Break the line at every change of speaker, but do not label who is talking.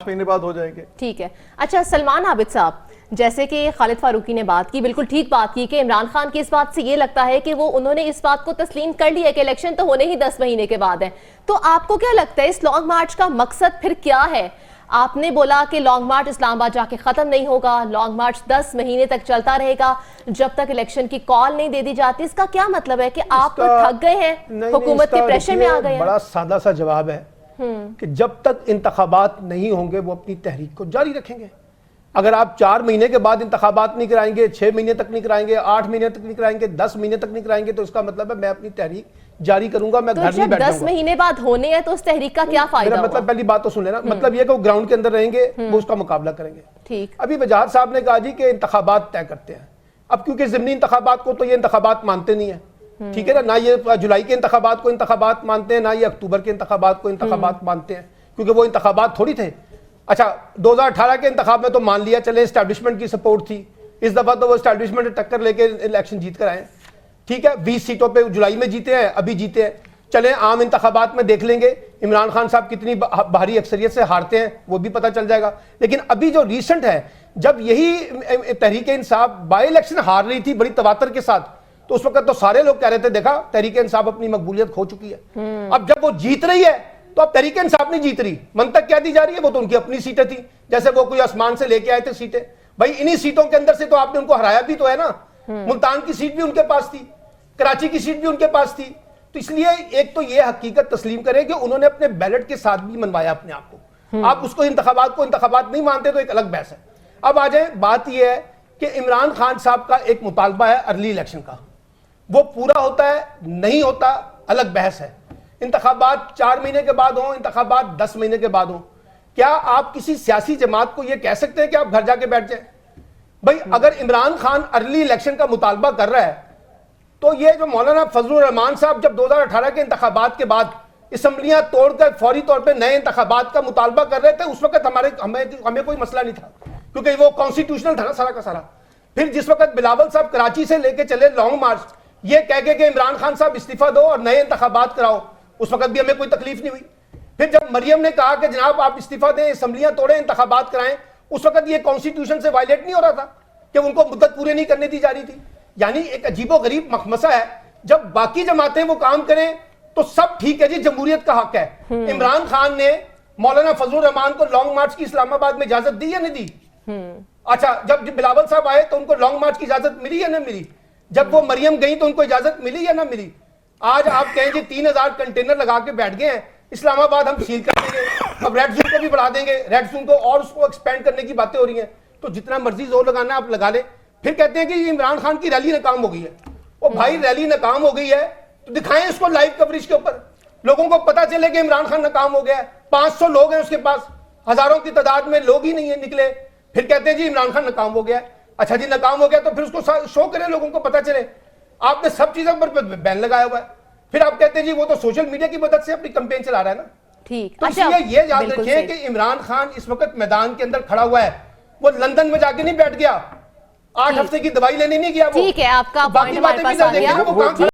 महीने बाद हो जाएंगे।
ठीक है। अच्छा सलमान आबिद साहब, जैसे कि खालिद फारूकी ने बात की, बिल्कुल ठीक बात की कि इमरान खान की इस बात से ये लगता है कि वो उन्होंने इस बात को तस्लीम कर लिया कि इलेक्शन तो होने ही 10 महीने के बाद है। तो आपको क्या लगता है इस लॉन्ग मार्च का मकसद फिर क्या है? आपने बोला कि लॉन्ग मार्च इस्लामाबाद जाके खत्म नहीं होगा, लॉन्ग मार्च 10 महीने तक चलता रहेगा जब तक इलेक्शन की कॉल नहीं दे दी जाती। इसका क्या मतलब है कि आप तो थक गए हैं, हुकूमत के प्रेशर में आ गए हैं?
बड़ा सादा सा जवाब है कि जब तक इंतखाबात नहीं होंगे वो अपनी तहरीक को जारी रखेंगे। अगर आप 4 महीने के बाद इंतखाबात नहीं कराएंगे, 6 महीने तक नहीं कराएंगे, 8 महीने तक नहीं कराएंगे, 10 महीने तक नहीं कराएंगे, तो इसका मतलब है मैं अपनी तहरीक जारी करूंगा, मैं
तो
घर नहीं बैठूंगा।
10 महीने बाद होने हैं तो उस तहरीक का क्या फायदा?
मेरा मतलब पहली बात तो सुन लेना, मतलब ये कि वो ग्राउंड के अंदर रहेंगे, वो उसका मुकाबला करेंगे।
ठीक।
अभी वजाहत साहब ने कहा जी कि इंतखाबात तय करते हैं। अब क्योंकि ज़िमनी इंतखाबात को तो ये इंतखाबात मानते नहीं है, ठीक है ना, ना ये जुलाई के इंतखाबात को इंतखाबात मानते हैं, ना ये अक्टूबर के इंतखाबात को इंतखाबात मानते हैं, क्योंकि वो इंतखाबात थोड़ी थे। अच्छा 2018 के इंतखाब में तो मान लिया चले एस्टैब्लिशमेंट की सपोर्ट थी, इस दफा तो वो एस्टैब्लिशमेंट टक्कर लेके इलेक्शन जीत कर आए, ठीक है, 20 सीटों पे जुलाई में जीते हैं, अभी जीते हैं। चले आम इंतखाबात में देख लेंगे इमरान खान साहब कितनी भारी अक्सरियत से हारते हैं, वो भी पता चल जाएगा। लेकिन अभी जो रिसेंट है, जब यही तहरीक इंसाफ बाई इलेक्शन हार रही थी बड़ी तवातर के साथ, तो उस वक्त तो सारे लोग कह रहे थे देखा तहरीक इंसाफ अपनी मकबूलियत खो चुकी है। अब जब वो जीत रही है तो अब तहरीक इंसाफ नहीं जीत रही, मंतक क्या दी जा रही है, वो तो उनकी अपनी सीटें थी, जैसे वो कोई आसमान से लेके आए थे सीटें। भाई इन्हीं सीटों के अंदर से तो आपने उनको हराया भी तो है ना। मुल्तान की सीट भी उनके पास थी, कराची की सीट भी उनके पास थी। तो इसलिए एक तो ये हकीकत तस्लीम करें कि उन्होंने अपने बैलेट के साथ भी मनवाया अपने आप को। आप उसको इंतखाबात नहीं मानते तो एक अलग बहस है। अब आ जाए, बात यह है कि इमरान खान साहब का एक मुतालबा है अर्ली इलेक्शन का, वो पूरा होता है नहीं होता अलग बहस है। इंतखाबात 4 महीने के बाद हो, इंतखाबात 10 महीने के बाद हो, क्या आप किसी सियासी जमात को यह कह सकते हैं कि आप घर जाके बैठ जाए? भाई अगर इमरान खान अर्ली इलेक्शन का मुतालबा कर रहा है तो ये जो मौलाना फजलुर रहमान साहब जब 2018 के इंतखाबात के बाद असम्बलियां तोड़कर फौरी तौर पर नए इंतखाबात का मुतालबा कर रहे थे, उस वक्त हमें कोई मसला नहीं था, क्योंकि वो कॉन्स्टिट्यूशनल था ना सारा का सारा। फिर जिस वक्त बिलावल साहब कराची से लेके चले लॉन्ग मार्च, ये कह के कि इमरान खान साहब इस्तीफा दो और नए इंतखाबात कराओ, उस वक्त भी हमें कोई तकलीफ नहीं हुई। फिर जब मरियम ने कहा कि जनाब आप इस्तीफा दें, असम्बलियां तोड़ें, इंतखाबात कराएं, उस वक्त ये कॉन्स्टिट्यूशन से वायलेट नहीं हो रहा था कि उनको मुद्दत पूरे नहीं करने दी जा रही थी। यानी एक अजीबो गरीब मखमसा है, जब बाकी जमातें वो काम करें तो सब ठीक है जी, जमहूरियत का हक है। इमरान खान ने मौलाना फजलुर रहमान को लॉन्ग मार्च की इस्लामाबाद में इजाजत दी या नहीं दी? अच्छा जब बिलावल साहब आए तो उनको लॉन्ग मार्च की इजाजत मिली या नहीं मिली? जब वो मरियम गई तो उनको इजाजत मिली या ना मिली? आज आप कहें जी 3000 कंटेनर लगा के बैठ गए हैं, इस्लामाबाद हम सील कर देंगे, अब रेड जोन को भी बढ़ा देंगे, रेड जोन को और उसको एक्सपेंड करने की बातें हो रही हैं। तो जितना मर्जी जोर लगाना आप लगा ले। फिर कहते हैं कि इमरान खान की रैली नाकाम हो गई है। ओ भाई रैली नाकाम हो गई है तो दिखाएं इसको लाइव कवरेज के ऊपर, लोगों को पता चले कि इमरान खान नाकाम हो गया है। 500 लोग हैं उसके पास, हजारों की तादाद में लोग ही नहीं है निकले, फिर कहते हैं जी इमरान खान नाकाम हो गया है। अच्छा जी नाकाम हो गया तो फिर उसको शो करें, लोगों को पता चले। आपने सब चीजों पर बैन लगाया हुआ है, फिर आप कहते हैं जी वो तो सोशल मीडिया की मदद से अपनी कैंपेन चला रहा है ना।
ठीक।
तो इसलिए ये याद रखें कि इमरान खान इस वक्त मैदान के अंदर खड़ा हुआ है, वो लंदन में जाके नहीं बैठ गया, 8 हफ्ते की दवाई लेने नहीं गया वो।
ठीक है, आपका
बाकी बातें भी ना देखें, वो काम